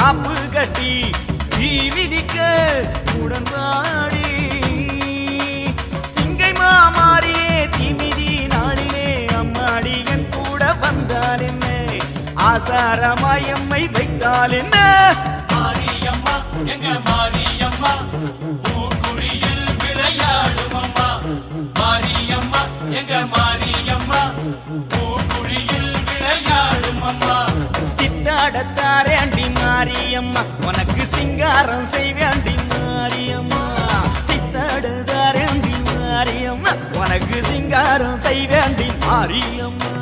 காப்பு கட்டி தீ விதிக்க உடன்பாடி சிங்கை மாமாரியே தீமிதி நாளிலே அம்மாடி என் கூட வந்தால் என்ன ஆசாரமாயம்மை வைத்தால் என்ன மாரியம்மா எங்க மாரியம்மா பூக்குழியில் விளையாடும் அம்மா மாரியம்மா எங்க மாரியம்மா பூக்குழியில் விளையாடும் அம்மா சித்தாடத்தாரேண்டி மாரியம்மா உனக்கு சிங்காரம் செய்வேண்டி மாரியம்மா சித்தாடத்தாரேண்டி மாரியம்மா உனக்கு சிங்காரம் செய்வேண்டி மாரியம்மா